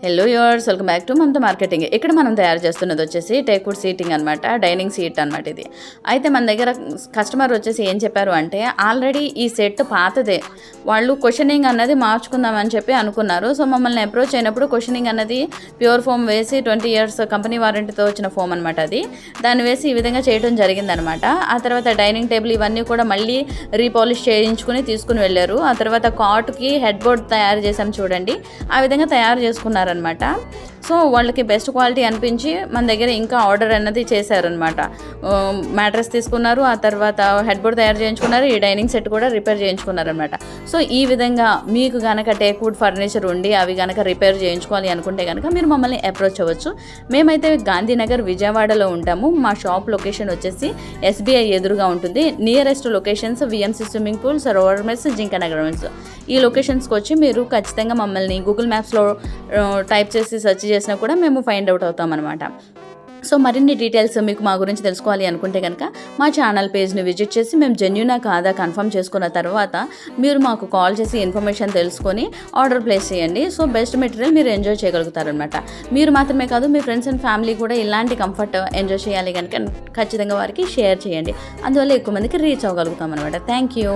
Hello yours, welcome back to Mamata marketing. ఇక్కడ మనం తయారు చేస్తున్నది వచ్చేసి టేక్వుడ్ సీటింగ్ అనమాట, డైనింగ్ సీట్ అనమాట ఇది. అయితే మన దగ్గర కస్టమర్ వచ్చేసి ఏం చెప్పారు అంటే, ఆల్రెడీ ఈ సెట్ పాతదే, వాళ్ళు క్వశ్చనింగ్ అన్నది మార్చుకుందామని చెప్పి అనుకున్నారు. సో మమ్మల్ని అప్రోచ్ అయినప్పుడు క్వశ్చనింగ్ అన్నది ప్యూర్ ఫోమ్ వేసి 20 years కంపెనీ వారంటీతో వచ్చిన ఫోమ్ అనమాట అది. దాన్ని వేసి ఈ విధంగా చేయడం జరిగిందనమాట. ఆ తర్వాత డైనింగ్ టేబుల్ ఇవన్నీ కూడా మళ్ళీ రీపాలిష్ చేయించుకుని తీసుకుని వెళ్ళారు. ఆ తర్వాత కాట్కి హెడ్ బోర్డ్ తయారు చేసాం చూడండి, ఆ విధంగా తయారు చేసుకున్నారు అనమాట. సో వాళ్ళకి బెస్ట్ క్వాలిటీ అనిపించి మన దగ్గర ఇంకా ఆర్డర్ అన్నది చేశారనమాట. మ్యాట్రెస్ తీసుకున్నారు, ఆ తర్వాత హెడ్ బోర్డ్ తయారు చేయించుకున్నారు, ఈ డైనింగ్ సెట్ కూడా రిపేర్ చేయించుకున్నారనమాట. సో ఈ విధంగా మీకు కనుక టేక్వుడ్ ఫర్నిచర్ ఉండి అవి కనుక రిపేర్ చేయించుకోవాలి అనుకుంటే కనుక మీరు మమ్మల్ని అప్రోచ్ అవ్వచ్చు. మేమైతే గాంధీనగర్ విజయవాడలో ఉంటాము. మా షాప్ లొకేషన్ వచ్చేసి SBI ఎదురుగా ఉంటుంది. Nearest locations VMC swimming pool, Sarovar mess, Jinkanagar mess. ఈ లొకేషన్స్కి వచ్చి మీరు ఖచ్చితంగా మమ్మల్ని గూగుల్ మ్యాప్స్లో టైప్ చేసి సెర్చ్ చేసినా కూడా మేము ఫైండ్ అవుట్ అవుతాం అనమాట. సో మరిన్ని డీటెయిల్స్ మీకు మా గురించి తెలుసుకోవాలి అనుకుంటే కనుక మా ఛానల్ పేజ్ని విజిట్ చేసి మేము జెన్యూనా కాదా కన్ఫర్మ్ చేసుకున్న తర్వాత మీరు మాకు కాల్ చేసి ఇన్ఫర్మేషన్ తెలుసుకొని ఆర్డర్ ప్లేస్ చేయండి. సో బెస్ట్ మెటీరియల్ మీరు ఎంజాయ్ చేయగలుగుతారనమాట. మీరు మాత్రమే కాదు, మీ ఫ్రెండ్స్ అండ్ ఫ్యామిలీ కూడా ఇలాంటి కంఫర్ట్ ఎంజాయ్ చేయాలి కనుక ఖచ్చితంగా వారికి షేర్ చేయండి. అందువల్ల ఎక్కువ మందికి రీచ్ అవ్వగలుగుతాం అనమాట. Thank you.